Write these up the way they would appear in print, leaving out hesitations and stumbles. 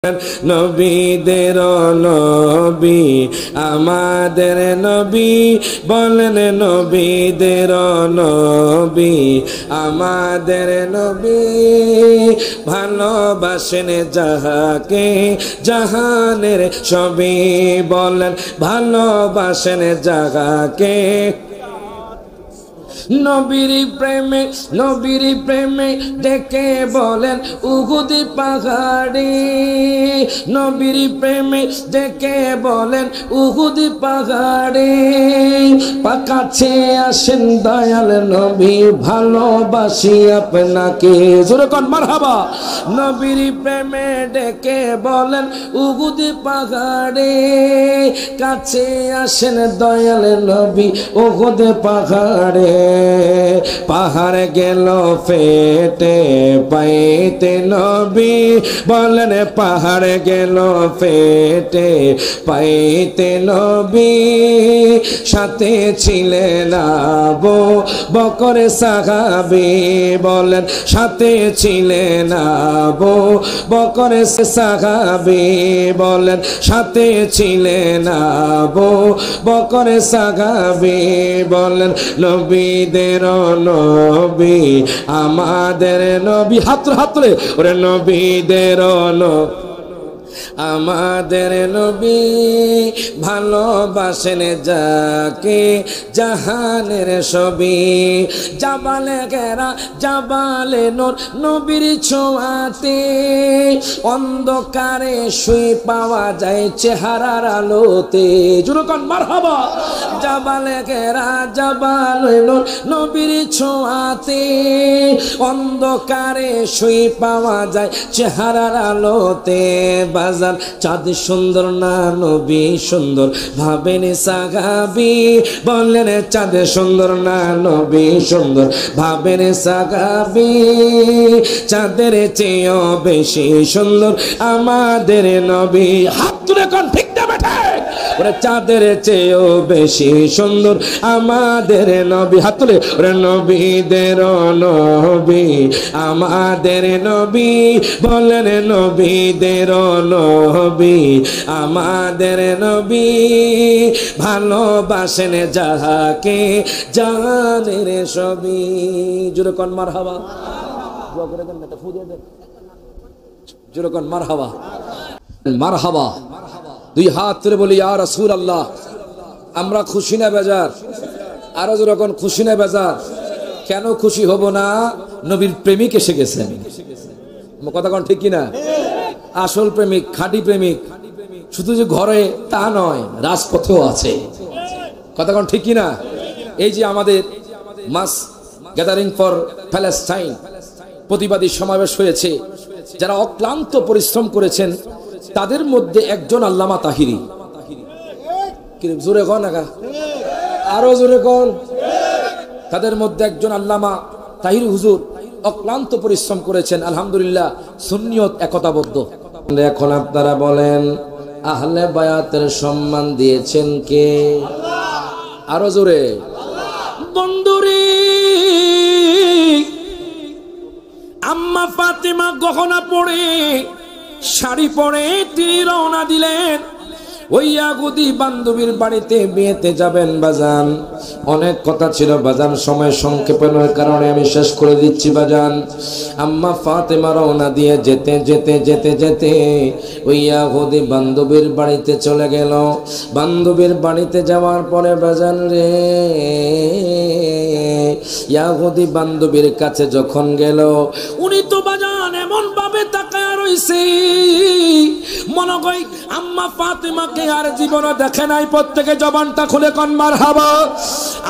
নবীদের নবী আমাদের নবী বলেন নবীদের নবী আমাদের নবী ভালোবাসেন যাহাকে জাহানের সবই বলেন ভালোবাসেন যাহাকে নবীর প্রেমে ডেকে বলেন উহুদ পাহাড়ে নবীর প্রেমে ডেকে বলেন উহুদ পাহাড়ে কাছে আসেন দয়াল নবী ভালোবাসি আপনাকে জোরে কোন মারহাবা নবীর প্রেমে ডেকে বলেন উহুদ পাহাড়ে কাছে আসেন দয়াল নবী উহুদ পাহাড়ে পাহাড় গেল ফেটে পাইতে নবী বলেন পাহাড় গেল ফেটে পাইতে নবী সাথে ছিলেন আবু বকর সাহাবী বলেন সাথে ছিলেন আবু বকর সাহাবী বলেন সাথে ছিলেন আবু বকর সাহাবী বলেন নবীদের নবী আমাদের নবী হাতরে ওরে নবীদের আমাদের নবী ভালোবাসেন যাকে জাহানের সবই জাবালে গেরা জাবালে নূর নবীর ছোঁয়াতে অন্ধকারে শুয়ে পাওয়া যায় চেহারার আলোতে জোরে কোন মারহাবা জাবালে গেরা জাবালে নূর নবীর ছোঁয়াতে অন্ধকারে শুয়ে পাওয়া যায় চেহারার আলোতে বাজার চাঁদ সুন্দর না নবী সুন্দর ভাবেন সাহাবী বললেন চাঁদ সুন্দর না নবী সুন্দর ভাবেন সাহাবী চাঁদের চেয়েও বেশি সুন্দর আমাদের নবী হাত তুলে কোন ঠিক না বেটা ওরে চাঁদের চেয়েও বেশি সুন্দর আমাদের নবী হাত তুলে ওরে নবীদের নবী আমাদের নবী বলেন নবীদের নবী আমাদের নবী ভালোবাসেন যাহাকে জাহানের সবই জোরে কোন মারহাবা দোয়া করে দেন না তো ফু দিয়ে দেন জোরে কোন মারহাবা মারহাবা দুই হাত তুলে বলি ইয়া রাসূলুল্লাহ আমরা খুশি না বেজার আরো জোরে কোন খুশি না বেজার কেন খুশি হব না নবীর প্রেমিক এসে গেছেন কথা কোন ঠিক কি না আসল প্রেমিক খাঁটি প্রেমিক শুধু যে ঘরে তা নয় রাজপথেও আছে কথা কোন ঠিক কি না এই যে আমাদের মাস গ্যাদারিং ফর প্যালেস্টাইন প্রতিবাদী সমাবেশ হয়েছে যারা অক্লান্ত পরিশ্রম করেছেন তাদের মধ্যে একজন আল্লামা তাহিরি জোরে কোন আরো জোরে কোন তাদের মধ্যে একজন আল্লামা তাহিরি হুজুর অক্লান্ত পরিশ্রম করেছেন আলহামদুলিল্লাহ সুন্নিয়ত একতাবদ্ধ এখন আপনারা বলেন আহলে বায়াতের সম্মান দিয়েছেন কে আরো জোরে বন্ধুরে আম্মা ফাতেমা গহনা পরে শাড়ি পরে তিনি রওনা দিলেন ওই ইয়াহুদি বান্ধবীর বাড়িতে বিয়েতে যাবেন বাজান অনেক কথা ছিল বাজান সময় সংক্ষেপণের কারণে আমি শেষ করে দিচ্ছি বাজান আম্মা ফাতেমা রওনা দিয়ে যেতে যেতে যেতে যেতে ওই ইয়াহুদি বান্ধবীর বাড়িতে চলে গেল বান্ধবীর বাড়িতে যাওয়ার পরে বাজান রে ইয়াহুদি বান্ধবীর কাছে যখন গেল উনি তো বাজান এমন ভাবে তাকায় রইছে মনে কই আম্মা ফাতেমাকে আর জীবনে দেখে নাই প্রত্যেকে জবানটা খুলে কোন মারহাবা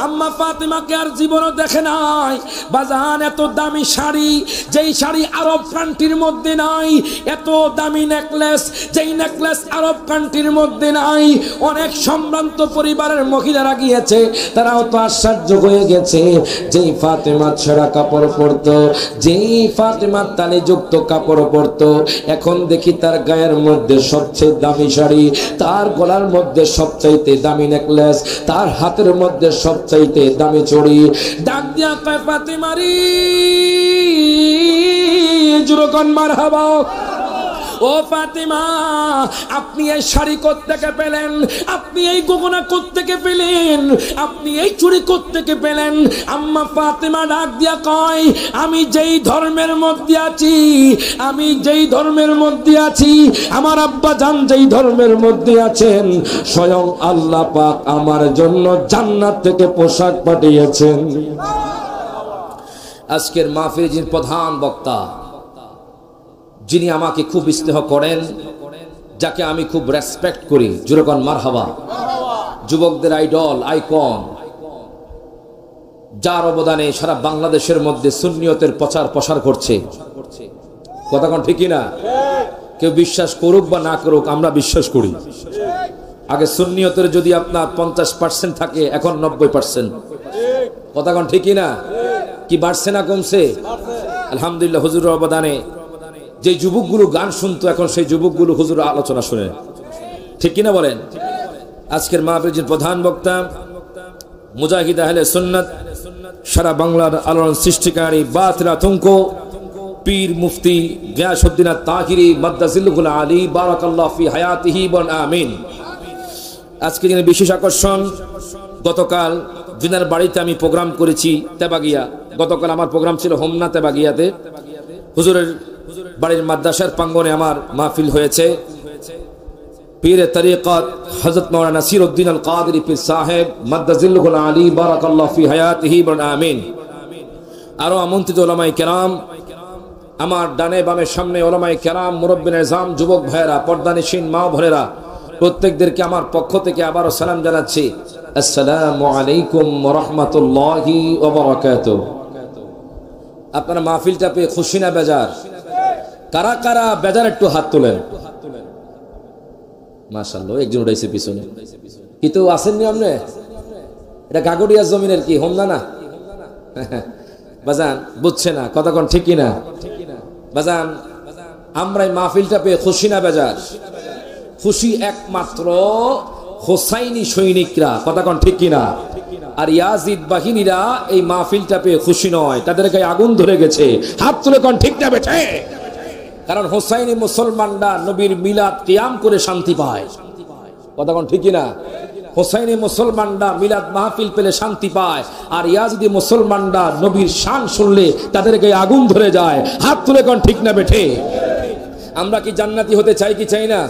আম্মা ফাতেমাকে আর জীবনে দেখে নাই বাজান এত দামি শাড়ি যেই শাড়ি আরব কান্ট্রির মধ্যে নাই এত দামি নেকলেস যেই নেকলেস আরব কান্ট্রির মধ্যে নাই অনেক সম্ভ্রান্ত পরিবারের মহিলারা গিয়েছে তারাও তো আশ্চর্য হয়ে গেছে যেই ফাতেমা ছেঁড়া কাপড় পরতো যেই ফাতেমার তালিযুক্ত কাপড় পরতো এখন দেখি তার গায়ের মধ্যে সবচেয়ে দামি শাড়ি তার গলার মধ্যে সবচাইতে দামি নেকলেস তার হাতের মধ্যে সবচাইতে দামি চড়ি ডাক দিয়া কয় ফাতেমা রে জোরে কোন মারহাবা ও ফাতেমা, আপনি এই শাড়ি কোত্থেকে পেলেন? আপনি এই গগনা কোত্থেকে পেলেন? আপনি এই চুড়ি কোত্থেকে পেলেন? আম্মা ফাতেমা ডাক দিয়া কয়, আমি যেই ধর্মের মধ্যে আছি, আমি যেই ধর্মের মধ্যে আছি, আমার আব্বা জান যেই ধর্মের মধ্যে আছেন, স্বয়ং আল্লাহ পাক আমার জন্য জান্নাত থেকে পোশাক পাঠিয়েছেন। আজকের মাহফিলের যিনি প্রধান বক্তা, যিনি আমাকে খুব স্নেহ করেন, যাকে আমি খুব রেসপেক্ট করি, জোরে কোন মারহাবা। যুবকদের আইডল, আইকন, যার অবদানে সারা বাংলাদেশের মধ্যে সুন্নিয়তের প্রচার প্রসার করছে। কথা কোন ঠিকই না? কেউ বিশ্বাস করুক বা না করুক, আমরা বিশ্বাস করি। আগে সুন্নিয়তের যদি আপনার 50% থাকে, এখন 90%। কথা কোন ঠিকই না? কি বাড়ছে না কমছে? আলহামদুলিল্লাহ, হুজুরের অবদানে যে যুবকগুলো গান শুনতো, এখন সেই যুবকগুলো হুজুরের আলোচনা শুনে। ঠিক কিনা বলেন? আজকের মাহফিলের প্রধান বক্তা মুজাহিদ আহলে সুন্নাত, সারা বাংলার আলোড়ন সৃষ্টিকারী, বাতিল আতঙ্ক, পীর মুফতি গিয়াসউদ্দিন আত-তাহিরি মাদ্দাজিল্লুল আলী, বারাকাল্লাহু ফি হায়াতিহি ওয়া আমিন। আজকে যিনি বিশেষ আকর্ষণ, গতকাল জিনার বাড়িতে আমি প্রোগ্রাম করেছি তেবাগিয়া। গতকাল আমার প্রোগ্রাম ছিল হোমনা তেবাগিয়াতে। হুজুরের বাড়ির মাদ্রাসার প্রাঙ্গণে আমার মাহফিল হয়েছে। পীরে তরিকত হযরত মাওলানা নাসিরউদ্দিন আল কাদেরী পীর সাহেব মাদ্দাজিল্লুল আলী, বারাকাল্লাহু ফি হায়াতিহি ওয়া আমিন। আরো আমন্ত্রিত উলামায়ে কেরাম, আমার ডানে বামে সামনে উলামায়ে কেরাম, মুরব্বিন নিজাম, যুবক ভাইয়েরা, পর্দানিশীন মা বোনেরা, প্রত্যেকদেরকে আমার পক্ষ থেকে আবারও সালাম জানাচ্ছি। আসসালামু আলাইকুম ওয়া রাহমাতুল্লাহি ওয়া বারাকাতুহু। আপনারা মাহফিলটা পেয়ে খুশি না বেজার? কারা কারা বেজার একটু হাত তোলেন। মাশাআল্লাহ, একজন উঠাইছে পিছনে। কিন্তু আসেননি আপনি? এটা গাগড়িয়া জমিনের কি হোমনা না? বাজান বুঝছে না, কথা কোন ঠিক কিনা? বাজান, আমরা এই মাহফিলটা পেয়ে খুশি না বেজার? খুশি একমাত্র হোসাইনি সৈনিকরা, কথা কোন ঠিক কিনা? আর ইয়াজিদ বাহিনীরা এই মাহফিলটা পেয়ে খুশি নয়, তাদের গায়ে আগুন ধরে গেছে। হাত তুলে কোন ঠিক না বেঠে? কারণ হোসাইনি মুসলমানরা নবীর মিলাদ কিয়াম করে শান্তি পায়। কথা কোন ঠিক কিনা? হোসাইনি মুসলমানরা মিলাদ মাহফিল পেলে শান্তি পায়, আর ইয়াজিদি মুসলমানরা নবীর শান শুনলে তাদের গায়ে আগুন ধরে যায়। হাত তুলে কোন ঠিক না বেঠে? আমরা কি জান্নাতি হতে চাই কি চাই না?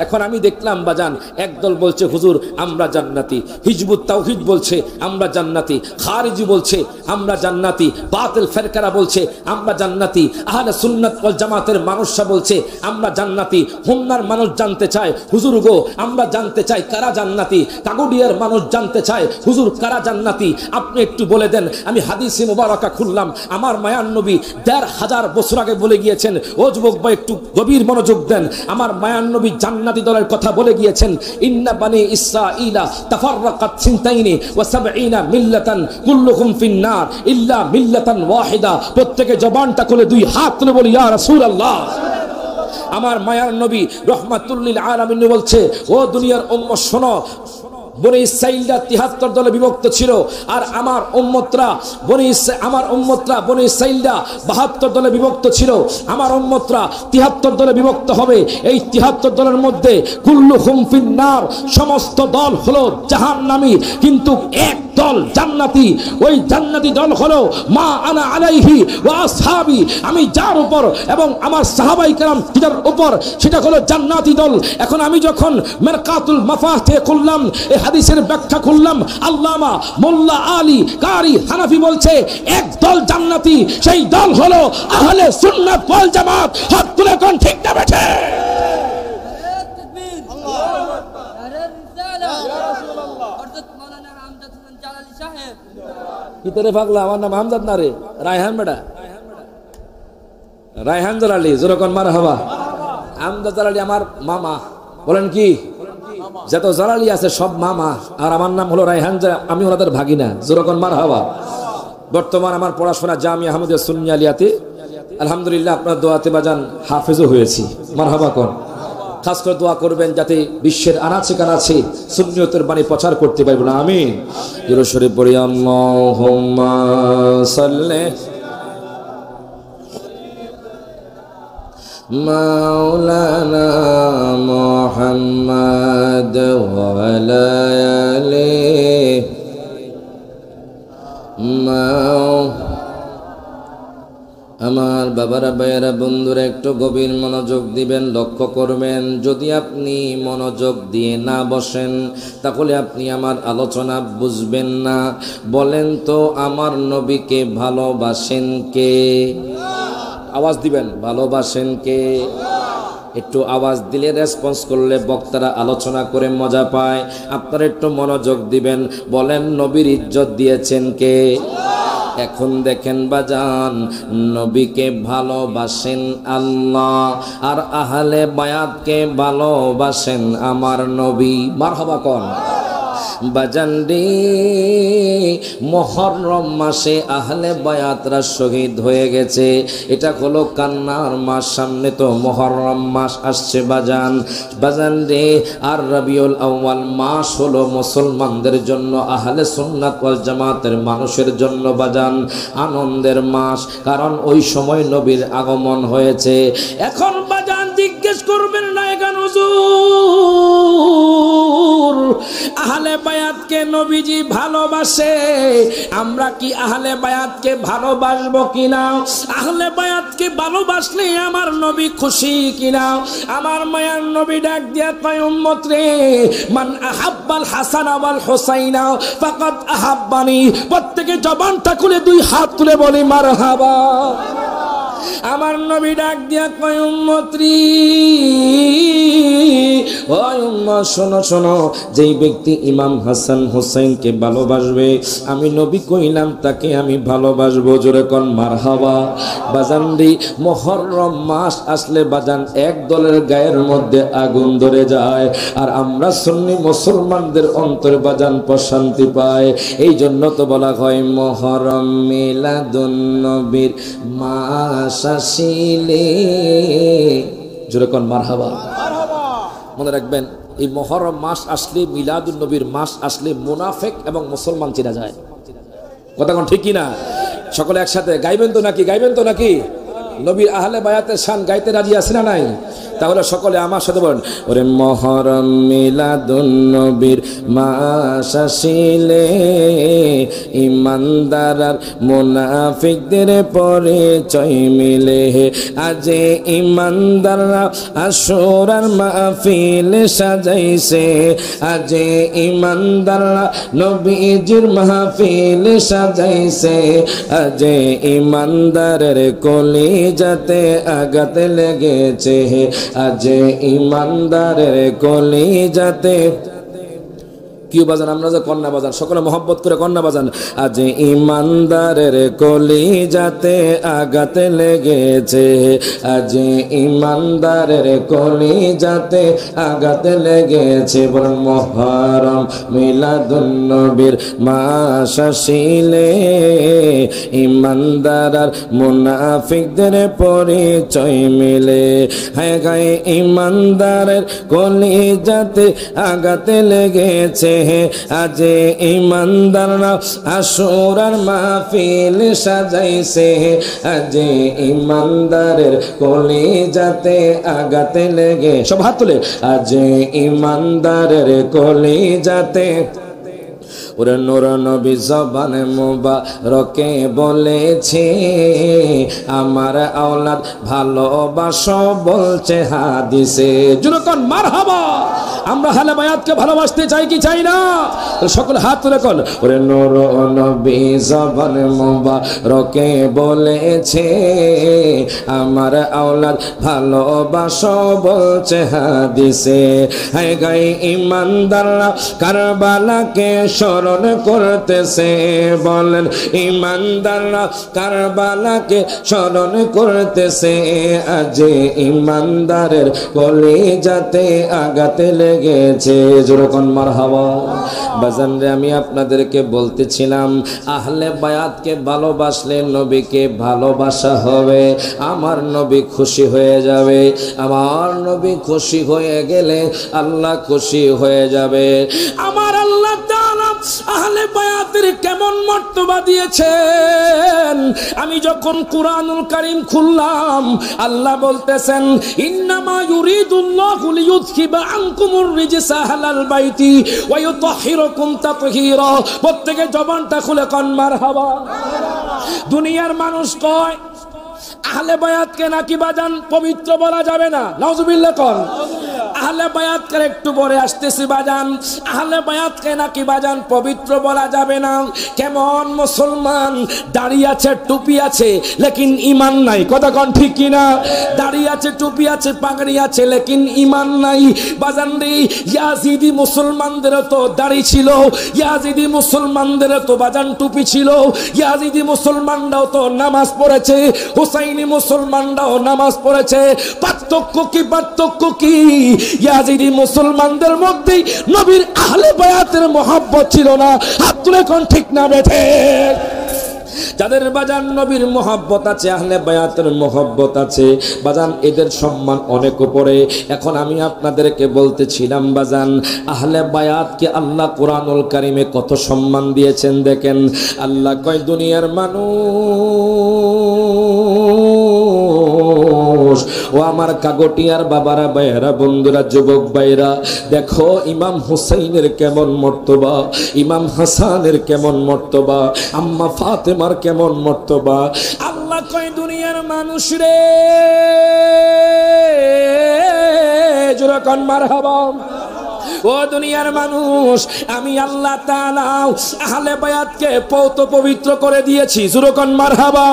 এখন আমি দেখলাম বাজান, একদল বলছে হুজুর আমরা জান্নাতি, হিজবুত তাওহীদ বলছে আমরা জান্নাতি, খারিজি বলছে আমরা জান্নাতি, বাতিল ফেরকারা বলছে আমরা জান্নাতি, আহলে সুন্নাত ওয়াল জামাতের মানুষরা বলছে আমরা জান্নাতি। হোমনার মানুষ জানতে চায় হুজুর গো আমরা জানতে চাই কারা জান্নাতি। কাগুডিয়ার মানুষ জানতে চায় হুজুর কারা জান্নাতি, আপনি একটু বলে দেন। আমি হাদিসে মুবারাকা খুললাম, আমার মায়ার নবী ১৫০০ বছর আগে বলে গিয়েছেন। ও যুবক ভাই একটু গভীর মনোযোগ দেন। আমার মায়ার নবী জান্নাতি দলের কথা বলে গিয়েছেন, ইন্না বানি ইসরাঈলা তাফাররাকাত সিনতাইনি ওয়া সাবঈনা মিল্লাতান কুল্লুহুম ফিন্নার ইল্লা মিল্লাতান ওয়াহিদা। প্রত্যেকে জবানটা খুলে দুই হাত তুলে বলি ইয়া রাসূলুল্লাহ। আমার মায়ার নবী রাহমাতুল লিল আলামিন বলছে, ও দুনিয়ার উম্মত শোনো, বনি ইসরাঈলরা ৭৩ দলে বিভক্ত ছিল, আর আমার উম্মতরা বনি ইসরাঈলরা ৭২ দলে বিভক্ত ছিল। আমার উম্মতরা ৭৩ দলে বিভক্ত হবে। এই ৭৩ দলের মধ্যে কুল্লুহুম ফিন্নার, সমস্ত দল হলো জাহান্নামী, কিন্তু এক দল জান্নাতি। ওই জান্নাতি দল হলো মা আনা আলাইহি ওয়া আসহাবি, আমি যার উপর এবং আমার সাহাবাই কেরাম যার উপর, সেটা হলো জান্নাতি দল। এখন আমি যখন মিরকাতুল মাফাতিহ খুললাম, এই হাদিসের ব্যাখ্যা খুললাম, আল্লামা মোল্লা আলী কারি হানাফি বলছে এক দল জান্নাতি, সেই দল হলো আহলে সুন্নাত ওয়াল জামাত। হাত তুলে কোন ঠিক না বেঠে? কিতরে পাগলা, আমার নাম হামজাদ না রে, রায়হান বেটা, রায়হান জালালি, যেরকম মারহাবা। হামজাদ জালালি আমার মামা, বলেন কি? যত জালালি আছে সব মামা, আর আমার নাম হলো রায়হান, আমি ওনাদের ভাগিনা, যেরকম মারহাবা। বর্তমান আমার পড়াশোনা জামিয়া আহমদিয়া সুন্নিয়া আলিয়াতে, আলহামদুলিল্লাহ আপনার দোয়াতে বাজান হাফেজও হয়েছি। মারহাবা কোন? খাস করে দোয়া করবেন যাতে বিশ্বের আনাচে কানাচে সুন্নিয়তের বাণী প্রচার করতে পারবো না। আমিন। জিরো শরীফ পড়ি, আল্লাহুম্মা সাল্লি মাওলানা মুহাম্মদ ওয়া আলা আলিহি আমার বাবারা ভাইয়েরা বন্ধুরা একটু গভীর মনোযোগ দিবেন, লক্ষ্য করবেন। যদি আপনি মনোযোগ দিয়ে না বসেন তাহলে আপনি আমার আলোচনা বুঝবেন না। বলেন তো আমার নবীকে ভালোবাসেন কে? আওয়াজ দিবেন, ভালোবাসেন কে? একটু আওয়াজ দিলে, রেসপন্স করলে বক্তারা আলোচনা করে মজা পায়। আপনারা একটু মনোযোগ দিবেন, বলেন নবীর ইজ্জত দিয়েছেন কে? এখন দেখেন বাজান, নবীকে ভালোবাসেন আল্লাহ, আর আহলে বায়াতকে ভালোবাসেন আমার নবী। মারহাবা কোন বাজান রে, মুহররম মাসে আহলে বায়াতরা শহীদ হয়ে গেছে। এটা হলো কান্নার মাস, সামনে তো মুহররম মাস আসছে বাজান। বাজান রে, আর রবিউল আউয়াল মাস হলো মুসলমানদের জন্য, আহলে সুন্নাত ওয়াল জামাতের মানুষের জন্য বাজান আনন্দের মাস, কারণ ওই সময় নবীর আগমন হয়েছে। এখন বাজান জিজ্ঞেস করবেন না কেন হুজুর আহলে বায়াতকে নবীজি ভালোবাসে, আমরা কি আহলে বায়াতকে ভালোবাসবো কিনা? আহলে বায়াতকে ভালোবাসলে আমার নবী খুশি কিনা? আমার মায়ার নবী ডাক দিয়া কয়, উম্মত রে, মান আহাব্বাল হাসান ওয়াল হুসাইনা ফাকাদ আহাব্বানি। প্রত্যেকে জবানটা খুলে দুই হাত তুলে বলি মারহাবা। আমার নবী ডাক দিয়া কয়, উম্মত রে, ও উম্মত শোনো শোনো, যেই ব্যক্তি ইমাম হাসান হুসাইনকে ভালোবাসবে আমি নবী কইলাম তাকে আমি ভালোবাসবো। জোরে কোন মারহাবা। বাজান রে, মুহররম মাস আসলে বাজান এক দলের গায়ের মধ্যে আগুন ধরে যায়, আর আমরা সুন্নি মুসলমানদের অন্তরে বাজান প্রশান্তি পায়। এই জন্য তো বলা হয় মুহররম মিলাদুন নবীর মাস আসিলে। জোরে কোন মারহাবা। মনে রাখবেন, এই মুহররম মাস আসলে, মিলাদুন নবীর মাস আসলে মুনাফিক এবং মুসলমান চেনা যায়। কথা কোন ঠিক কিনা? সকলে একসাথে গাইবেন তো নাকি? গাইবেন তো নাকি? নবীর আহলে বায়াতের শান গাইতে রাজি আছে না নাই? তাহলে সকলে আমার সাথে বলেন, ওরে মুহররম মিলাদুন নবীর মাস আসিলে ইমানদার আর মুনাফিকদের পরিচয় মিলে। আজ ইমানদাররা আশুরার মাহফিল সাজাইছে, আজ ইমানদাররা নবীজির মাহফিল সাজাইছে, আজ ইমানদারের কলিজাতে আঘাত লেগেছে, আজ ইমানদারের কলিজাতে। কি বাজান? আমরা যে কন্যা বাজান, সকলে মহব্বত করে কন্যা বাজান। আজ ইমানদারের কলিজাতে আঘাত লেগেছে, আজ ইমানদারের কলিজাতে আঘাত লেগেছে। বলেন মুহররম মিলাদুন নবীর মাস আসিলে ইমানদার আর মুনাফিকদের পরিচয় মিলে। হায় গায়ে ইমানদারের কলিজাতে আঘাত লেগেছে, আজ ইমানদাররা আশুরার মাহফিল সাজাইছে, আজ ইমানদারের কলিজাতে আঘাত লেগে। সব হাত তুলে, আজ ইমানদারের কলিজাতে। ওরে নূর নবী জবানে মুবারকে বলেছে, আমার আওলাদ ভালোবাসো বলছে হাদিসে। জোরে কোন মারহাবা। আমরা আহলে বায়াতকে ভালোবাসতে চাই কি চাই না? তো সকল হাত তুলে কোন, ওরে নূর নবী জবানে মুবারকে বলেছে, আমার আওলাদ ভালোবাসো বলছে হাদিসে। হায় গায়ে ইমানদাররা কারবালাকে স্মরণ করতেছে, বলেন ইমানদাররা কারবালাকে স্মরণ করতেছে, আজ ইমানদারের কলিজাতে আঘাত লেগেছে। যেরকম মারহাবা। বাজান রে, আমি আপনাদেরকে বলতেছিলাম আহলে বায়াতকে ভালোবাসলে নবীকে ভালোবাসা হবে, আমার নবী খুশি হয়ে যাবে। আমার নবী খুশি হয়ে গেলে আল্লাহ খুশি হয়ে যাবে। আমার আল্লাহ তাআলা আহলে বায়াতের কেমন মর্তবা দিয়েছেন। আমি যখন কুরআনুল কারীম খুললাম, আল্লাহ বলতেছেন ইন্নামা ইউরিদুল্লাহু লিইউযহিবা আনকুমুর রিজসা আহলাল বাইতি ওয়া ইউতাহহিরাকুম তাতহীরা। প্রত্যেকে জবানটা খুলে কোন মারহাবা। দুনিয়ার মানুষ কয় আহলে বায়াতকে নাকি বাজান পবিত্র বলা যাবে না। নাউজুবিল্লাহ কোন। আহলে বায়াতকে একটু পরে আসতেছি বাজান। আহলে বায়াতকে নাকি বাজান পবিত্র বলা যাবে না। কেমন মুসলমান, দাড়ি আছে, টুপি আছে, লেকিন ঈমান নাই। কথা কোন ঠিক কি না? দাড়ি আছে, টুপি আছে, পাগড়ি আছে, লেকিন ঈমান নাই। বাজান রে, ইয়াজিদি মুসলমানদেরও তো দাড়ি ছিল, ইয়াজিদি মুসলমানদেরও তো বাজান টুপি ছিল, ইয়াজিদি মুসলমানরাও তো নামাজ পড়েছে, হুসাইনি মুসলমানরাও নামাজ পড়েছে। পার্থক্য কি? পার্থক্য কি? ইয়াজিদি মুসলমানদের মধ্যে নবীর আহলে বায়াতের মহব্বত ছিল না। হাত তুলে কোন ঠিক না বেঠে? যাদের বাজান নবীর মহব্বত আছে, আহলে বায়াতের মহব্বত আছে বাজান, এদের সম্মান অনেক উপরে। এখন আমি আপনাদেরকে বলতেছিলাম বাজান, আহলে বায়াতকে আল্লাহ কুরআনুল কারীমে কত সম্মান দিয়েছেন দেখেন। আল্লাহ কয় দুনিয়ার মানুষ, ও আমার কাগটিয়ার বাবারা, ভাইয়েরা, বন্ধুরা, যুবক ভাইরা, দেখো ইমাম হুসাইনের কেমন মর্তবা, ইমাম হাসানের কেমন মর্তবা, আম্মা ফাতেমার কেমন মর্তবা। আল্লাহ কয় দুনিয়ার মানুষ রে, জোরে কোন মারহাবা। ও দুনিয়ার মানুষ, আমি আল্লাহ তাআলা আহলে বায়াতকে পবিত্র করে দিয়েছি। জোরে কোন মারহাবা।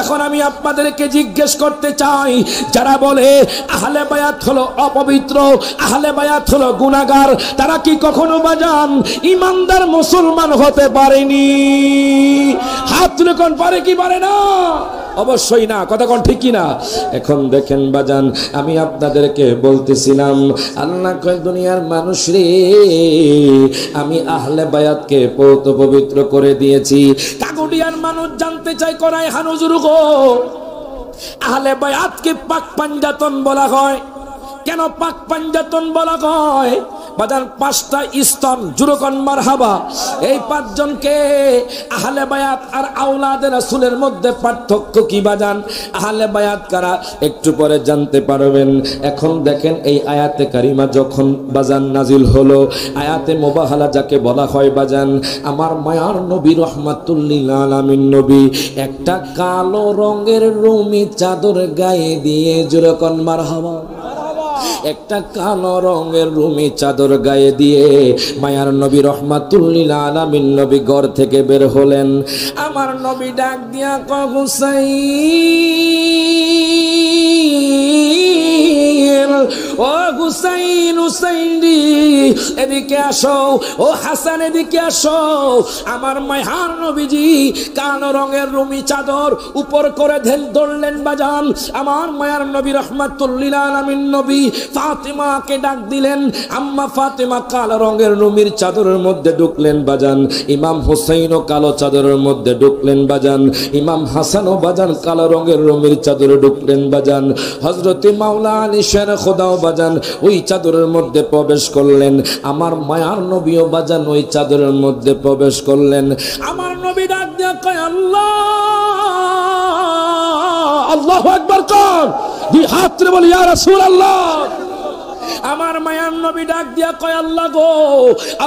এখন আমি আপনাদেরকে জিজ্ঞেস করতে চাই, যারা বলে আহলে বায়াত হলো অপবিত্র, আহলে বায়াত হলো গুনাহগার, তারা কি কখনো বাজান ঈমানদার মুসলমান হতে পারেনি? হাত তুলে কোন পারে কি পারে না? অবশ্যই না। কথা কোন ঠিক কি না? এখন দেখেন বাজান, আমি আপনাদেরকে বলতেছিলাম আল্লাহ কয় দুনিয়ার মানুষ রে, আমি আহলে বায়াতকে পবিত্র করে দিয়েছি। কাগুডিয়ার মানুষ জানতে চাই করায় হানুজুর গো, আহলে বায়াতকে পাক পাঞ্জাতন বলা হয় কেন? পাক পাঞ্জাতন বলা হয় বাজান পাঁচটা স্তর। জুরকন মারহাবা। এই পাঁচজনকে আহলে বায়াত আর আওলাদে রাসূলের মধ্যে পার্থক্য কি বাজান? আহলে বায়াত কারা একটু পরে জানতে পারবেন। এখন দেখেন এই আয়াতে কারিমা যখন বাজান নাজিল হলো, আয়াতে মুবাহালা যাকে বলা হয় বাজান, আমার মায়ার নবী রাহমাতুল লিল আলামিন নবী একটা কালো রঙের রুমি চাদর গায়ে দিয়ে, জুরকন মারহাবা, একটা কালো রঙের রুমি চাদর গায়ে দিয়ে মায়ার নবী রাহমাতুল লিল আলামিন নবী ঘর থেকে বের হলেন। আমার নবী ডাক দিয়া কয় হুসাইন, ও হুসাইন, হুসাইনি এদিকে আসো, ও হাসান এদিকে আসো। আমার মায়ার নবীজি কালো রঙের রুমি চাদর উপর করে ধরলেন বাজান। আমার মায়ার নবী রাহমাতুল লিল আলামিন নবী ফাতেমাকে ডাক দিলেন। আম্মা ফাতেমা কালো রঙের রুমির চাদরের মধ্যে ঢুকলেন বাজান। ইমাম হুসাইনও কালো চাদরের মধ্যে ঢুকলেন বাজান। ইমাম হাসানও বাজান কালো রঙের রুমির চাদরে ঢুকলেন বাজান। হযরতে মাওলা আলী শের খোদাও বাজান ওই চাদরের মধ্যে প্রবেশ করলেন। আমার মায়ার নবীও বাজান ওই চাদরের মধ্যে প্রবেশ করলেন। আমার নবী ডাক দিয়ে কয় আল্লাহ, আল্লাহু আকবার কর, দুই হাত তুলে বলি ইয়া রাসূলুল্লাহ। আমার মায়ার নবী ডাক দিয়া কয় আল্লাহ গো,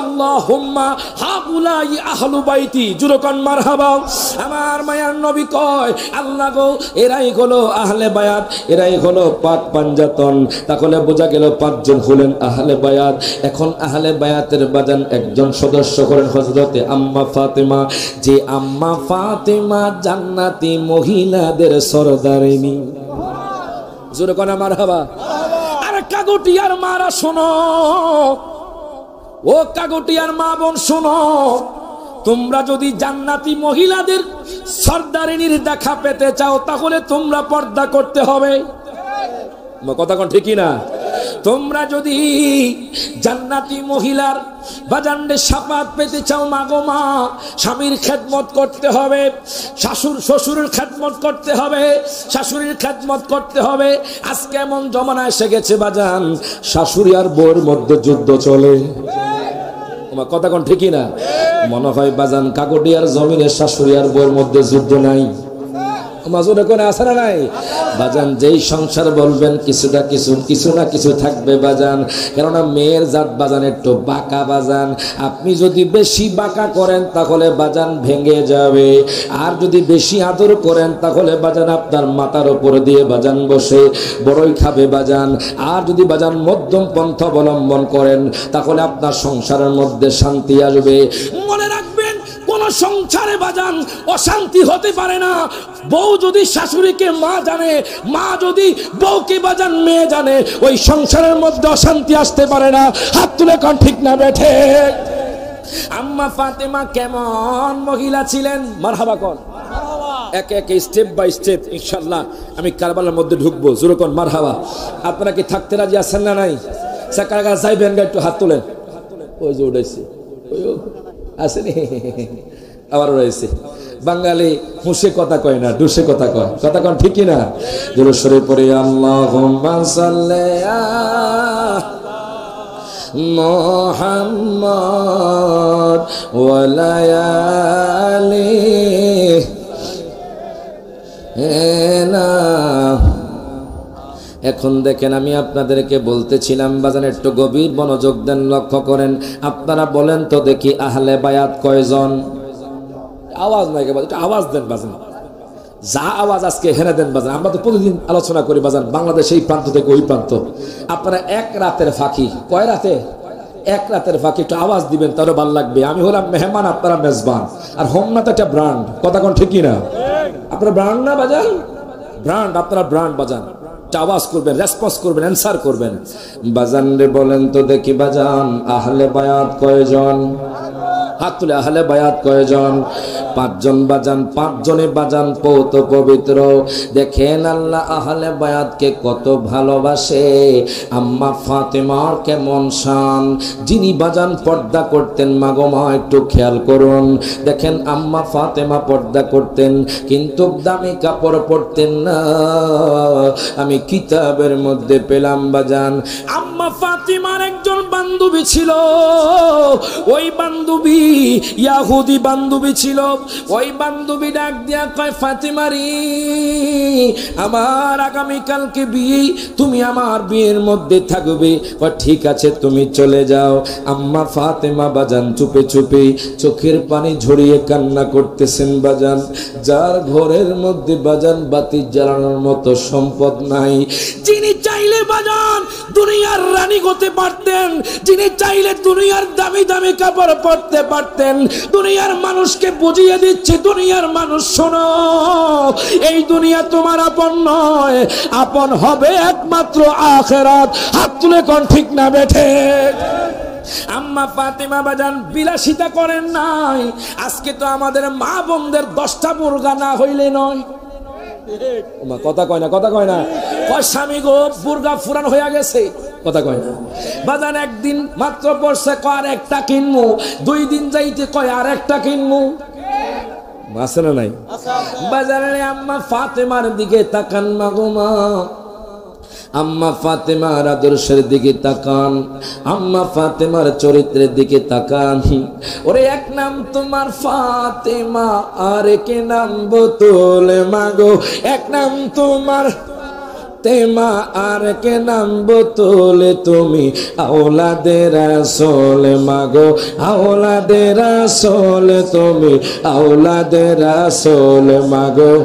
আল্লাহুম্মা হাউলাই আহলু বাইতি, জুরকান মারহাবা। আমার মায়ার নবী কয় আল্লাহ গো, এরাই হলো আহলে বায়াত, এরাই হলো পাক পাঞ্জাতন। তাহলে বোঝা গেল পাঁচজন হলেন আহলে বায়াত। এখন আহলে বায়াতের বাজান একজন সদস্য করেন হযরতে আম্মা ফাতেমা, যে আম্মা ফাতেমা জান্নাতি মহিলাদের সরদারিনী। জুরকান মারহাবা। কাগটিয়ার মারা শোনো, ও কাগটিয়ার মা বোন শোনো, তোমরা যদি জান্নাতি মহিলাদের সরদারিনীর দেখা পেতে চাও তাহলে তোমরা পর্দা করতে হবে। কথা কোন ঠিক না? তোমরা যদি জান্নাতি মহিলার বাজান্ডে সাফাত পেতে চাও, মাগো মা, স্বামীর খেদমত করতে হবে, শ্বশুরের খেদমত করতে হবে, শাশুড়ির খেদমত করতে হবে। আজকে এমন জমানা এসে গেছে বাজান, শাশুড়ি আর বউর মধ্যে যুদ্ধ চলে। কথা কোন ঠিকই না? মনে হয় বাজান কাকটিয়ার জমিনের শাশুড়ি আর বউর মধ্যে যুদ্ধ নাই, মাজুরে কোনে আছে না নাই বাজান? যেই সংসার বলবেন কিছু না কিছু থাকবে বাজান, কেননা মেয়ের জাত বাজান একটু বাঁকা বাজান। আপনি যদি বেশি বাঁকা করেন তাহলে বাজান ভেঙে যাবে, আর যদি বেশি আদর করেন তাহলে বাজান আপনার মাথার উপর দিয়ে বাজান বসে বড়ই খাবে বাজান। আর যদি বাজান মধ্যম পন্থা অবলম্বন করেন তাহলে আপনার সংসারের মধ্যে শান্তি আসবে। মনে রাখবেন, কোন সংসারে বাজান অশান্তি হতে পারে না। বউ যদি শাশুড়িকে মা জানে, মা যদি বউকে বাজান মেয়ে জানে, ওই সংসারের মধ্যে অশান্তি আসতে পারে না। হাত তুলে কোন ঠিক না বেঠে? আম্মা ফাতেমা কেমন মহিলা ছিলেন? মারহাবা কোন। একে একে স্টেপ বাই স্টেপ ইনশাআল্লাহ আমি কারবালার মধ্যে ঢুকবো। জোরে কোন মারহাবা। আপনারা কি থাকতে রাজি আছেন না নাই? সাকারা যাইবেন, একটু হাত তোলেন। ওই যে উঠেছে, ওই আসেনি, আবার রয়েছে। বাঙালি হুঁশে কথা কয় না, ডুসে কথা কয়। কথা কন ঠিকই না? দুরূদ শরীফ পড়ে আল্লাহুম্মা সাল্লি আলা মুহাম্মাদ ওয়া আলা আলিহি। এখন দেখেন, আমি আপনাদেরকে বলতেছিলাম বাজান, একটু গভীর মনোযোগ দেন, লক্ষ্য করেন। আপনারা বলেন তো দেখি, আহলে বায়াত কয়জন? আওয়াজ নাই, আওয়াজ দেন বাজান, যা আওয়াজ আজকে হেরে দেন বাজান। আমরা তো প্রতিদিন আলোচনা করি বাজান, বাংলাদেশ এই প্রান্ত থেকে ওই প্রান্ত। আপনারা এক রাতের ফাঁকি, কয় রাতে? এক রাতের ফাঁকি একটু আওয়াজ দিবেন, তারও ভালো লাগবে। আমি হলাম মেহমান, আপনারা মেজবান। আর হোমনা তো একটা ব্র্যান্ড, কথা কোন ঠিকই না? আপনারা ব্র্যান্ড না বাজান, ব্র্যান্ড, আপনারা ব্র্যান্ড বাজান। আওয়াজ করবেন, রেসপন্স করবেন, অ্যান্সার করবেন। বাজান রে বলেন তো দেখি বাজান, আহলে বায়াত কয়জন? হাত তুলে আহলে বায়াত কয়জন? 5 জন বাজান। 5 জনে বাজান পৌত পবিত্র। দেখেন আল্লাহ আহলে বায়াতকে কত ভালোবাসে। আম্মা ফাতেমার কেমন শান, যিনি বাজান পর্দা করতেন। মাগো মা একটু খেয়াল করুন, দেখেন আম্মা ফাতেমা পর্দা করতেন কিন্তু দামি কাপড় পরতেন না। আমি কিতাবের মধ্যে পেলাম বাজান, আম্মা ফাতেমার একজন বান্ধবী ছিল। ওই বান্ধবী ইয়াহুদি বান্ধবী ছিল। ওই বান্ধবী ডাক দিয়া কয়, ফাতেমারি, আমার আগামীকালকে বিয়ে, তুমি আমার বিয়ের মধ্যে থাকবে। ঠিক আছে, তুমি চলে যাও। আম্মা ফাতেমা বাজান চুপে চুপে চোখের পানি ঝরিয়ে কান্না করতেছেন বাজান। যার ঘরের মধ্যে বাজান বাতি জ্বালানোর মতো সম্পদ নাই, যিনি চাইলে বাজান দুনিয়ার রানী হতে পারতেন, যিনি চাইলে দুনিয়ার দামি দামি কাপড় পরতে পারতেন। দুনিয়ার মানুষকে বুঝিয়ে দিচ্ছে, দুনিয়ার মানুষ শোনো, এই দুনিয়া তোমার আপন নয়, আপন হবে একমাত্র আখিরাত। হাত তুলে কোন ঠিক না বেঠে? আম্মা ফাতেমা বাজান বিলাসিতা করেন নাই। আজকে তো আমাদের মা বোনদের 10টা মুরগা না হইলে নয়। কথা কয় না, কথা কয় না। কয় স্বামী গো মুরগা ফুরান হয়ে গেছে, কথা কয় না বাজান। একদিন মাত্র পড়ছে, কয় আর একটা কিনবো। 2 দিন যাইতে কয় আর একটা কিনবো। আছে না নাই বাজারে? আম্মা ফাতেমার দিকে তাকান মাগো মা, আম্মা ফাতেমার আদর্শের দিকে তাকান, আম্মা ফাতেমার চরিত্রের দিকে তাকান। ওরে এক নাম তোমার ফাতেমা, আর কে নাম বোতলে মাগো। এক নাম তোমার তেমা, আর কে নাম বোতলে, তুমি আওলাদে রাসূল মাগো। আওলাদে রাসূল, তুমি আওলাদে রাসূল মাগো।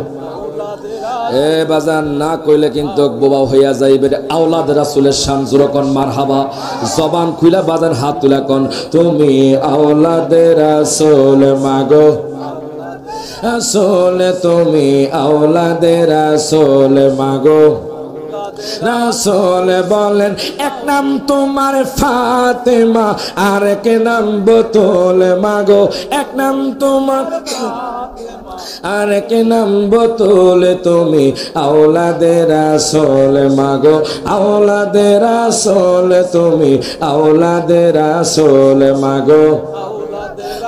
এ বাজান না কইলে কিন্তু বোবা হইয়া যাইবে। আওলাদ রাসূলের শান জোরকন মারহাবা। জবান খুইলা বাজান হাত তুলা কোন, তুমি আওলাদে রাসূল মাগো। রাসূল, তুমি আওলাদে রাসূল মাগো। রাসূল বলেন, এক নাম তোমার ফাতেমা, আর এক নাম বোতল মাগো। এক নাম তোমার, আর এক নাম বোতল, তুমি আওলাদে রাসূল মাগো। আওলাদে রাসূল, তুমি আওলাদে রাসূল মাগো।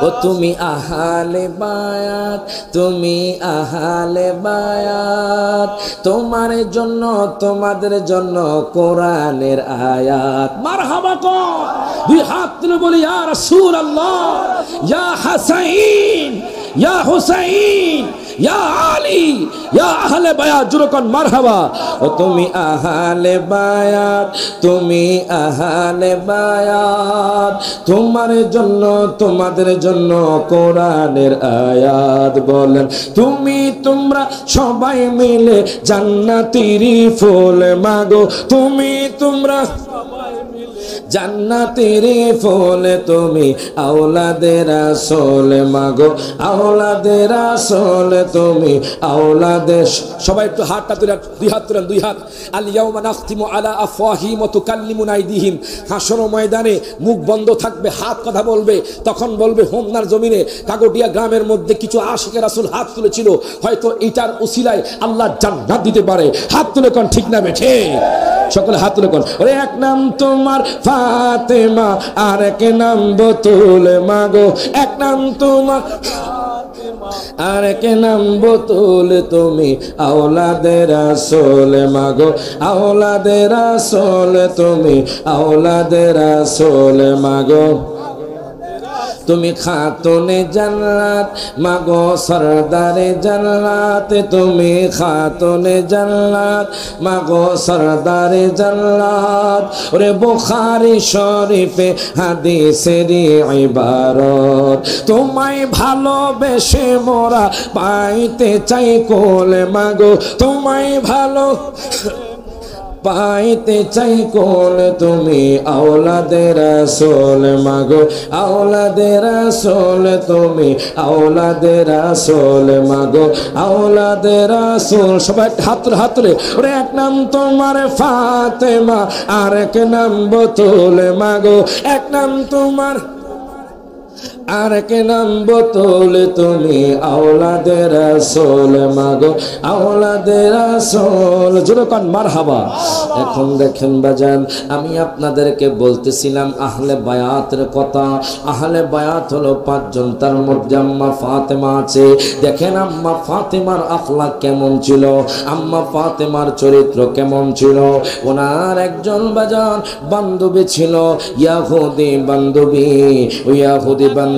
ও তুমি আহলে বায়াত, তুমি আহলে বায়াত, তোমার জন্য তোমাদের জন্য কোরআনের আয়াত। মারহাবা কর, দুই হাত তুলে বলি ইয়া রাসূলুল্লাহ, ইয়া হাসাইন, ইয়া হুসাইন, ইয়া আলী, ইয়া আহলে বায়াত, জোরে কোন মারহাবা। ও তুমি আহলে বায়াত, তুমি আহলে বায়াত, তোমার জন্য তোমাদের জন্য কোরআনের আয়াত। বলেন তুমি তোমরা সবাই মিলে জান্নাতের ফুল মাগো, তুমি তোমরা জান্নাতের ফুল, তুমি আওলাদে রাসূল মাগো, আওলাদে রাসূল, তুমি আওলাদে। সবাই একটু হাতটা তুলে, দুই হাত তুলেন, দুই হাত। আল ইয়াউমা নাখতিমু আলা আফওয়াহিহিম ওয়া তুকাল্লিমুনা আইদিহিম। হাসর ময়দানে মুখ বন্ধ থাকবে, হাত কথা বলবে। তখন বলবে হোমনার জমিনে কাগটিয়া গ্রামের মধ্যে কিছু আশিকে রাসূল হাত তুলেছিল, হয়তো এটার উসিলায় আল্লাহ জান্নাত দিতে পারে। হাত তুলে কোন ঠিক না বেঠে? সকলে হাত তুলে কোন। ওরে এক নাম তোমার ফাতেমা, আর এক নাম বতুল মাগো, এক নাম তোমার আর এক নাম বতুল, তুমি আওলাদে রাসূল মাগো, আওলাদে রাসূল, তুমি আওলাদে রাসূল মাগো। তুমি খাতুনে জান্নাত মাগো, সরদারে জান্নাত, তুমি খাতুনে জান্নাত মাগো, সরদারে জান্নাত। ওরে বুখারী শরীফে হাদিসের ইবারত, তোমায় ভালোবেসে মোরা পাইতে চাই কোলে মাগো, তোমায় ভালো পাইতে চাই কোল, তুমি আওলাদে রাসূল মাগো, আওলাদে রাসূল, তুমি আওলাদে রাসূল মাগো, আওলাদে রাসূল। সবাই হাত তুলে, হাত তুলে। ওরে এক নাম তোমার ফাতেমা, আর এক নাম বতুল মাগো, এক নাম তোমার আর এক নাম বতুল, তুমি আওলাদে রাসূল মাগো, আওলাদে রাসূল। জোরে কোন মারহাবা। এখন দেখেন বাজান, আমি আপনাদেরকে বলতেছিলাম আহলে বায়াতের কথা। আহলে বায়াত হলো পাঁচজন, তার মধ্যে আম্মা ফাতেমা আছে। দেখেন আম্মা ফাতেমার আখলাক কেমন ছিল, আম্মা ফাতেমার চরিত্র কেমন ছিল। ওনার একজন বাজান বান্ধবী ছিল, ইয়াহুদি বান্ধবী। ওই ইয়াহুদি বান্ধবী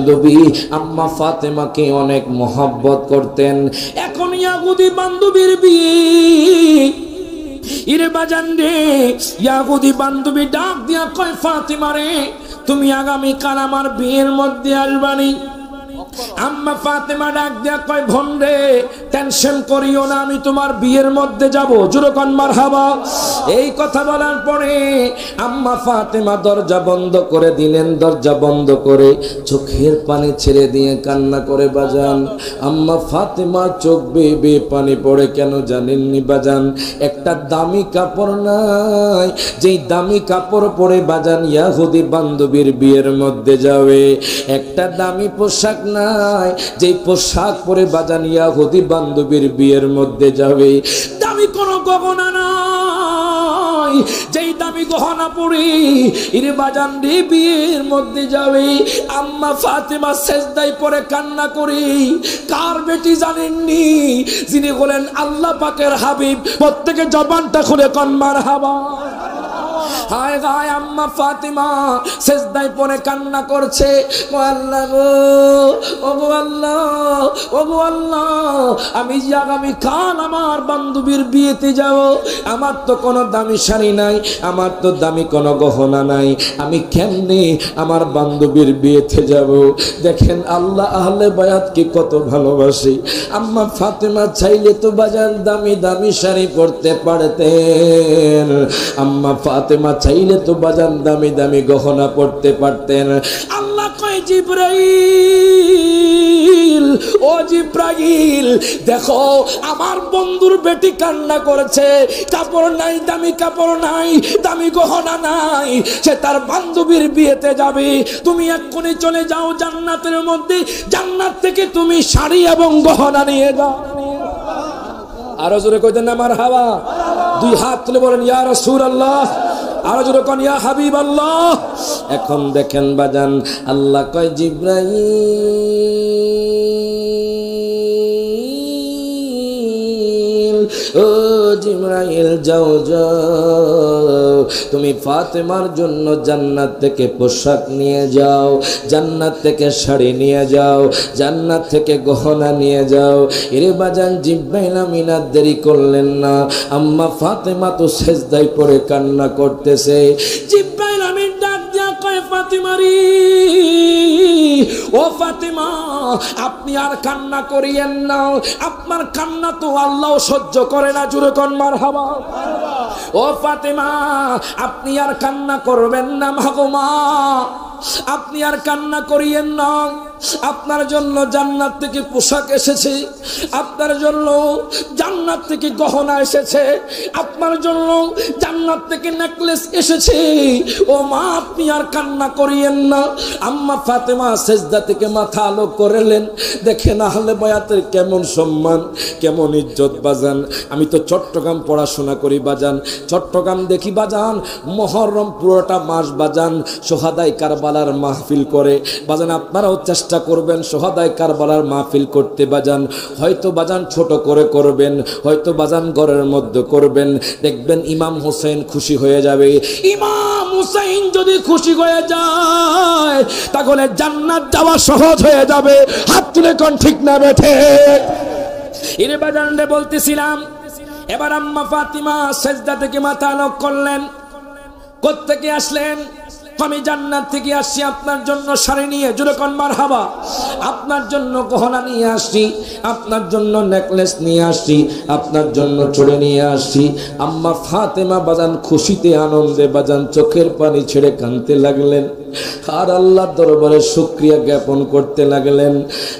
আম্মা ফাতেমাকে অনেক মহব্বত করতেন। এখন ইয়াহুদি বান্ধবীর বিয়ে, ইরে বাজান রে, ইয়াহুদি বান্ধবী ডাক দিয়া কয় ফাতেমা রে, তুমি আগামী কাল আমার বিয়ের মধ্যে আসবানি। আম্মা ফাতেমা ডাক দিয়া কয় বোন রে, টেনশন করিও না, আমি তোমার বিয়ের মধ্যে যাব। জোরে কোন মারহাবা। এই কথা বলার পরে আম্মা ফাতেমা দরজা বন্ধ করে দিলেন। দরজা বন্ধ করে চোখের পানি ছেড়ে দিয়ে কান্না করে বাজান। আম্মা ফাতেমা চোখ বেয়ে বেয়ে পানি পড়ে, কেন জানেননি বাজান? একটা দামি কাপড় নাই, যেই দামি কাপড় পরে বাজান ইয়াহুদি বান্ধবীর বিয়ের মধ্যে যাবে। একটা দামি পোশাক নাই, যেই পোশাক পরে বাজান ইয়াহুদি বান্ধবীর বিয়ের মধ্যে যাবে। দামি কোনো গহনা নাই, যেই দামি গহনা পরে ইরে বাজান রে বিয়ের মধ্যে যাবে। আম্মা ফাতেমা সেজদায় পড়ে কান্না করে। কার বেটি জানেননি? যিনি বলেন আল্লাহ পাকের হাবিব। প্রত্যেকে জবানটা খুলে কোন মারহাবা। হায় গায় আম্মা ফাতেমা সেজদায় পড়ে কান্না করছে। ও আল্লাহ গো, ও গো আল্লাহ, ও গো আল্লাহ, আমি যে আগামী কাল আমার বান্ধবীর বিয়েতে যাব, আমার তো কোনো দামি শাড়ি নাই, আমার তো দামি কোনো গহনা নাই, আমি কেমনে আমার বান্ধবীর বিয়েতে যাব? দেখেন আল্লাহ আহলে বায়াতকে কত ভালোবাসে। আম্মা ফাতেমা চাইলে তো বাজার দামি দামি শাড়ি পরতে পারতেন। আম্মা ফাতেমা চাইলে তো বাজান দামি দামি গহনা পড়তে পারতেন। আল্লাহ কয় জিবরাইল, ও জিবরাইল, দেখো আমার বন্ধুর বেটি কান্না করেছে, কাপড় নাই, দামি কাপড় নাই, দামি গহনা নাই, সে তার বান্ধবীর বিয়েতে যাবে। তুমি এক্ষুনি চলে যাও জান্নাতের মধ্যে, জান্নাত থেকে তুমি শাড়ি এবং গহনা নিয়ে যাও। আরো জোরে কইতেন না মারহাবা। দুই হাত তুলে বলেন ইয়া রাসূলুল্লাহ। আর জোরে কোন ইয়া হাবিবাল্লাহ। এখন দেখেন বাজান, আল্লাহ কয় জিবরাইল ও জিবরাইল যাও যাও, তুমি ফাতেমার জন্য জান্নাত থেকে পোশাক নিয়ে যাও, জান্নাত থেকে শাড়ি নিয়ে যাও, জান্নাত থেকে গহনা নিয়ে যাও। এরে বাজান জিবরাইল আমিন আর দেরি করলেন না, আম্মা ফাতেমা তো সেজদায় পড়ে কান্না করতেছে। জিবরাইল আমিন ডাক দিয়া কয় ফাতেমারি, ও ফাতেমা আপনি আর কান্না করিয়েন না, আপনার কান্না তো আল্লাহ সহ্য করে না। জোরে কোন মারহাবা। ও ফাতেমা আপনি আর কান্না করবেন না, মাগোমা আপনি আর কান্না করিয়েন না, আপনার জন্য জান্নাত থেকে পোশাক এসেছে, আপনার জন্য জান্নাত থেকে গহনা এসেছে, আপনার জন্য জান্নাত থেকে নেকলেস এসেছে। ও মা আপনি আর কান্না করিয়েন না। আম্মা ফাতেমা সেজদা থেকে মাথা আলো করলেন। দেখেন আহলে বায়াতের কেমন সম্মান, কেমন ইজ্জত বাজান। আমি তো চট্টগ্রাম পড়াশোনা করি বাজান, চট্টগ্রাম দেখি বাজান, মুহররম পুরোটা মাস বাজান সোহাদাই কারবালার মাহফিল করে বাজান। আপনারাও চেষ্টা করবেন সোহাদাই কারবালার মাহফিল করতে বাজান। হয়তো বাজান ছোট করে করবেন, হয়তো বাজান ঘরের মধ্যে করবেন, দেখবেন ইমাম হোসেন খুশি হয়ে যাবে। ইমাম হোসেন যদি খুশি হয়ে যায় তাহলে জান্নাত যাওয়া সহজ হয়ে যাবে। হাত তুলে কোন ঠিক না বেঠে। এরে বাজান রে বলতেছিলাম, এবার আম্মা ফাতিমা সেজদা থেকে মাথা আলোক করলেন। কোত্থেকে আসলেন? আমি জান্নাত থেকে আসছি আপনার জন্য শাড়ি নিয়ে। জোরে কোন মারহাবা। আপনার জন্য গহনা নিয়ে আসছি, আপনার জন্য নেকলেস নিয়ে আসছি, আপনার জন্য চুড়ি নিয়ে আসছি। আম্মা ফাতেমা বাজান খুশিতে আনন্দে বাজান চোখের পানি ছেড়ে কাঁদতে লাগলেন আর আল্লাহর দরবারে শুকরিয়া জ্ঞাপন করতে লাগলেন।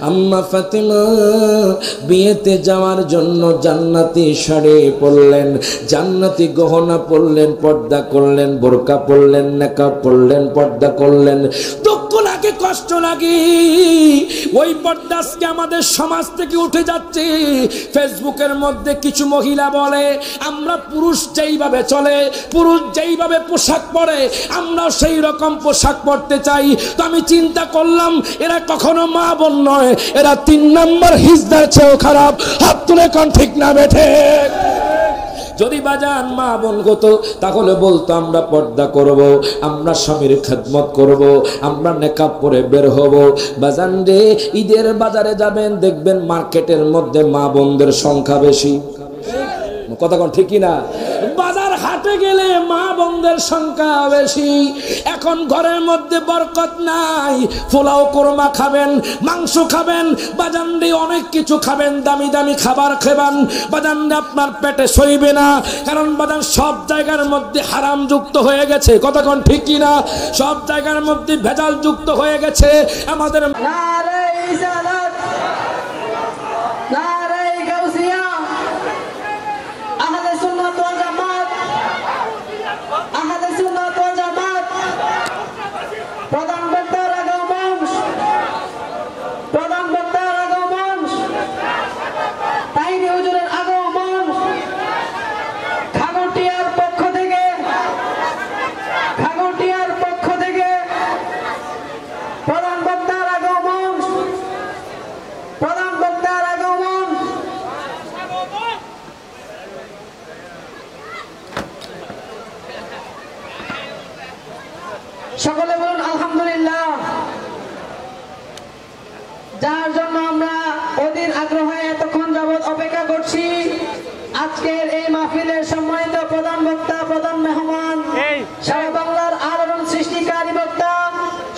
আম্মা ফাতেমা বিয়েতে যাওয়ার জন্য জান্নাতি শাড়ি পরলেন, জান্নাতি গহনা পরলেন, পর্দা করলেন, বোরকা পরলেন, নেকাব পরলেন, পর্দা করলেন। দুঃখ লাগে, কষ্ট লাগে, ওই পর্দা আজকে আমাদের সমাজ থেকে উঠে যাচ্ছে। ফেসবুকের মধ্যে কিছু মহিলা বলে আমরা পুরুষ যেইভাবে চলে, পুরুষ যেইভাবে পোশাক পরে আমরাও সেই রকম পোশাক পড়তে চাই। তো আমি চিন্তা করলাম এরা কখনো মা বোন নয়, এরা 3 নম্বর হিজদার চেয়েও খারাপ। হাত তুলে কোন ঠিক না বেঠে। যদি বাজান মা বোন হতো তাহলে বলতো আমরা পর্দা করব, আমরা স্বামীর খেদমত করব, আমরা নেকাব পরে বের হব। বাজান রে ঈদের বাজারে যাবেন দেখবেন মার্কেটের মধ্যে মা বোনদের সংখ্যা বেশি। কথা কোন ঠিক না? বাজার হাটে গেলে মা বোনদের সংখ্যা বেশি। এখন ঘরের মধ্যে বরকত নাই, পোলাও কোরমা খাবেন, মাংস খাবেন, বাজান রে অনেক কিছু খাবেন, দামি দামি খাবার খাবেন, বাজান রে আপনার পেটে সইবে না। কারণ বাজান সব জায়গার মধ্যে হারাম যুক্ত হয়ে গেছে। কথা কোন ঠিক না? সব জায়গার মধ্যে ভেজাল যুক্ত হয়ে গেছে। আমাদের সকলে বলুন আলহামদুলিল্লাহ। যার জন্য আমরা অধীর আগ্রহে এতক্ষণ যাবৎ অপেক্ষা করছি, আজকের এই মাহফিলের সম্মানিত প্রধান বক্তা, প্রধান মেহমান, সারা বাংলার আলোড়ন সৃষ্টিকারী বক্তা,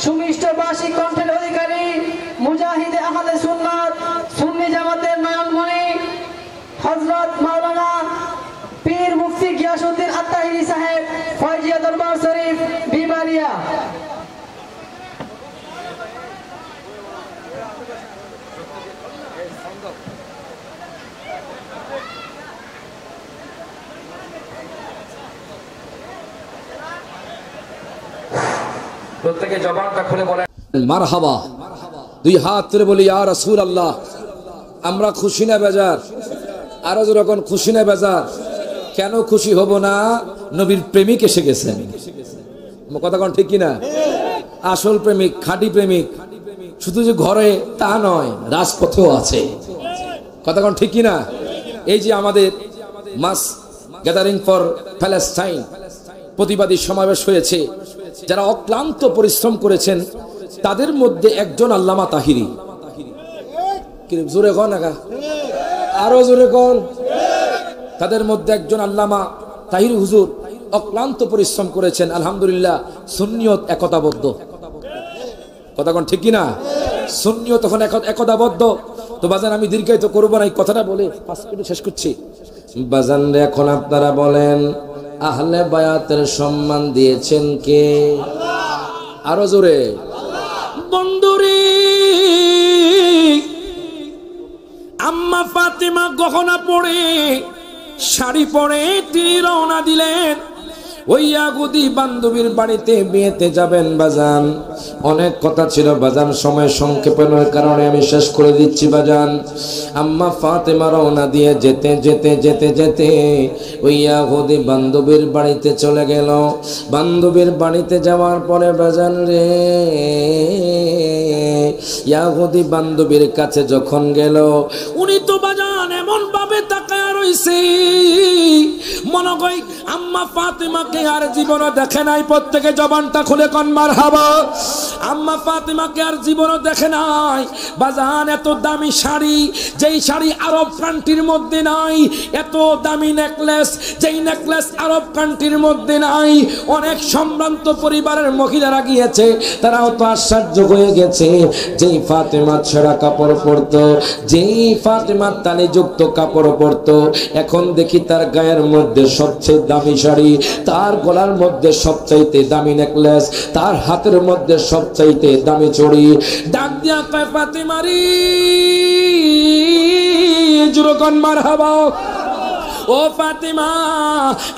সুমিষ্টভাষী কণ্ঠের অধিকারী, মুজাহিদে আহলে সুন্নাত, সুন্নি জামাতের নয়নমণি হযরত মাওলানা পীর মুফতি গিয়াসউদ্দিন আত্তাহিরি সাহেব, ফয়জিয়া দরবার শরীফ বিবারিয়া। প্রত্যেকে জবানটা খুলে বলেন মারহাবা। 2 হাত তুলে বলি ইয়া রাসূলুল্লাহ। আমরা খুশি না বেজার? আরো যখন খুশি না বেজার? কেন খুশি হব না? নবীর প্রেমিক এসে গেছেন। কথা কোন ঠিক কিনা? আসল প্রেমিক, খাঁটি প্রেমিক শুধু যে ঘরে তা নয়, রাজপথেও আছে। কথা কোন ঠিক কিনা? এই যে আমাদের মাস গ্যাদারিং ফর প্যালেস্টাইন প্রতিবাদী সমাবেশ হয়েছে, যারা অক্লান্ত পরিশ্রম করেছেন তাদের মধ্যে একজন আল্লামা তাহিরি। জোরে কন, আরো জোরে কন। তাদের মধ্যে একজন আল্লামা তাহিরি হুজুর অক্লান্ত পরিশ্রম করেছেন। আলহামদুলিল্লাহ, সুন্নিয়ত একতাবদ্ধ। কথা কোন ঠিক কিনা? সুন্নিয়ত তখন একতাবদ্ধ। তো বাজান আমি দীর্ঘায়িত করবো না, এই কথাটা বলে 5 মিনিট শেষ করছি। বাজান রে, এখন আপনারা বলেন আহলে বায়াতের সম্মান দিয়েছেন কে? আরো জোরে। বন্ধুরে, আম্মা ফাতেমা গহনা পরে, শাড়ি পরে তিনি রওনা দিলেন ওই ইয়াহুদি বান্ধবীর বাড়িতে বিয়েতে যাবেন। বাজান অনেক কথা ছিল বাজান, সময় সংক্ষেপণের কারণে আমি শেষ করে দিচ্ছি বাজান। আম্মা ফাতেমা রওনা দিয়ে যেতে যেতে যেতে যেতে ওই ইয়াহুদি বান্ধবীর বাড়িতে চলে গেল। বান্ধবীর বাড়িতে যাওয়ার পরে বাজান রে, ইয়াহুদি বান্ধবীর কাছে যখন গেল, উনি তো বাজান এমন ভাবে তাকায়া রইছে, মনে কই আম্মা ফাতেমাকে আর জীবনে দেখে নাই। প্রত্যেকে জবানটা খুলে কোন মারহাবা। আম্মা ফাতেমাকে আর জীবনে দেখে নাই বাজান। এত দামি শাড়ি, যেই শাড়ি আরব কান্ট্রির মধ্যে নাই, এত দামি নেকলেস, যেই নেকলেস আরব কান্ট্রির মধ্যে নাই। অনেক সম্ভ্রান্ত পরিবারের মহিলারা গিয়েছে, তারাও তো আশ্চর্য হয়ে গেছে। যেই ফাতেমা ছেঁড়া কাপড় পরতো, যেই ফাতেমা তালিযুক্ত কাপড় পরতো, এখন দেখি তার গায়ের মধ্যে সবচেয়ে দামি শাড়ি, তার গলার মধ্যে সবচাইতে দামি নেকলেস, তার হাতের মধ্যে সবচাইতে দামি চড়ি। ডাক দিয়া কয় ফাতেমারি, জুরকান মারহাবা। ও ফাতেমা,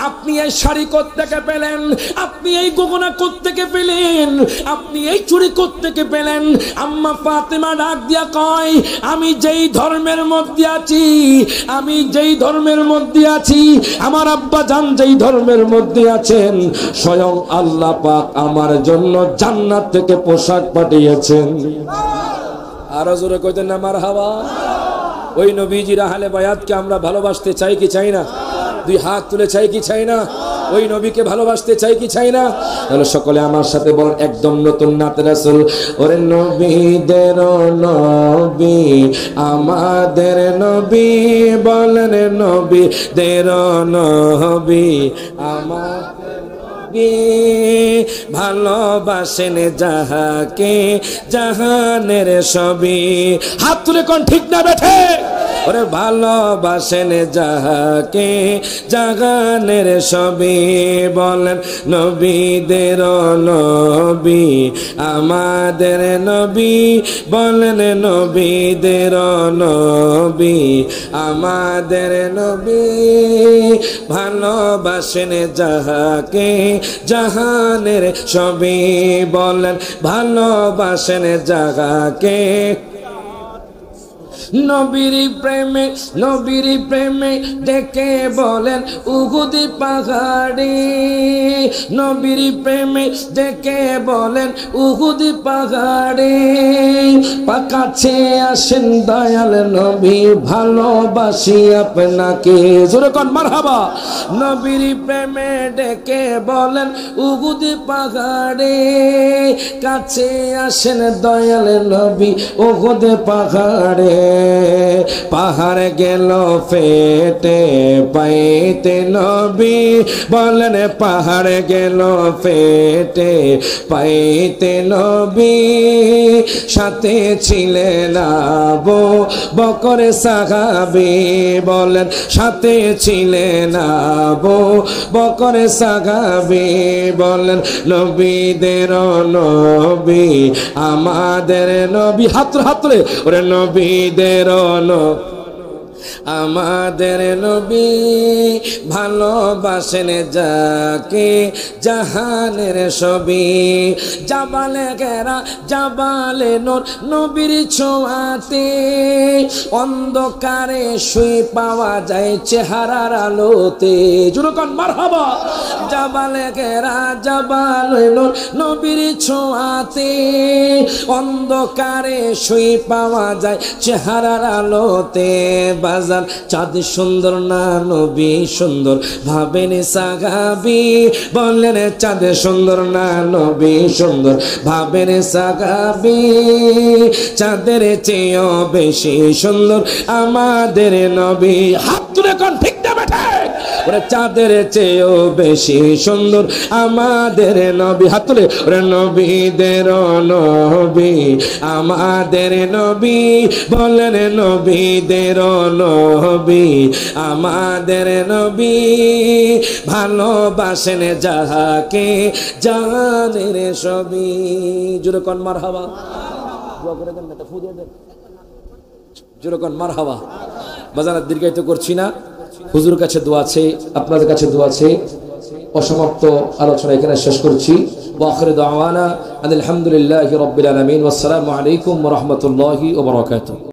আপনি এই শাড়ি কোত্থেকে পেলেন? আপনি এই গহনা কোত্থেকে পেলেন? আপনি এই চুড়ি কোত্থেকে পেলেন? আম্মা ফাতেমা ডাক দিয়া কয়, আমি যেই ধর্মের মধ্যে আছি, আমি যেই ধর্মের মধ্যে আছি, আমার আব্বা জান যেই ধর্মের মধ্যে আছেন, স্বয়ং আল্লাহ পাক আমার জন্য জান্নাত থেকে পোশাক পাঠিয়েছেন। আরো জোরে কইতেন না মারহাবা। ওই নবীজির আহলে বায়াতকে আমরা ভালোবাসতে চাই কি চাই না? 2 হাত তুলে চাই কি চাই না? ওই নবীকে ভালোবাসতে চাই কি চাই না? তাহলে সকলে আমার সাথে বলেন একদম নতুন নাতে রাসূল। ওরে নবীদের নবী, আমাদের নবী, বলেন নবীদের নবী, আমাদের ভালোবাসেন যাহাকে জাহানের সবই। হাত তুলে কোন ঠিক না বেঠে? ওরে ভালোবাসেন যাহাকে জাহানের সবই, বলেন নবীদের নবী, আমাদের নবী, বলেন নবীদের নবী, আমাদের নবী, ভালোবাসেন যাহাকে জাহানের সবই, বলেন ভালোবাসেন যাহাকে। নবীর প্রেমে, নবীর প্রেমে ডেকে বলেন উহুদ পাহাড়ে, নবীর প্রেমে ডেকে বলেন উহুদ পাহাড়ে। কাছে আসেন দয়াল নবী, ভালোবাসি আপনাকে। জোরে কোন মারহাবা। নবীর প্রেমে ডেকে বলেন উহুদ পাহাড়ে, কাছে আসেন দয়াল নবী উহুদ পাহাড়ে। পাহাড় গেল ফেটে পাইতে নবী, বলেন পাহাড় গেল ফেটে পাইতে নবী। সাথে ছিলেন আবু বকর সাহাবী, বলেন সাথে ছিলেন আবু বকর সাহাবী, বলেন নবীদের নবী, আমাদের নবী। হাত হাত ওরে নবীদের আমাদের নবী ভালোবাসেন যাকে জাহানের সবই জাবালে গেরা জাবালে নূর নবীর ছোঁয়াতে অন্ধকারে শুই পাওয়া যায় চেহারার আলোতে জুরুকান মারহাবা জাবালে গেরা জাবালে নূর নবীর ছোঁয়াতে অন্ধকারে শুই পাওয়া যায় চেহারার আলোতে বাজার চাঁদ সুন্দর না নবী সুন্দর ভাবেন সাহাবী বললেন চাঁদ সুন্দর না নবী সুন্দর ভাবেন সাহাবী চাঁদের চেয়েও বেশি সুন্দর আমাদের নবী হাত তুলে কোন ঠিক না বেটা ওরে চাঁদের চেয়েও বেশি সুন্দর আমাদের নবী হাত তুলে ওরে নবীদের নবী আমাদের নবী বলেন নবীদের নবী আমাদের নবী ভালোবাসেন যাহাকে জানের সবই জোরে কোন মারহাবা দোয়া করে দেন এটা ফু দিয়ে দেন জোরে কোন মারহাবা বাজার দীর্ঘায়িত করছি না হুজুর কাছে দোয়া আছে আপনাদের কাছে দোয়া আছে অসমাপ্ত আলোচনা এখানে শেষ করছি ওয়া আখিরু দাওয়ানা আলহামদুলিল্লাহি রাব্বিল আলামিন ওয়াসসালামু আলাইকুম ওয়া রাহমাতুল্লাহি ওয়া বারাকাতুহু।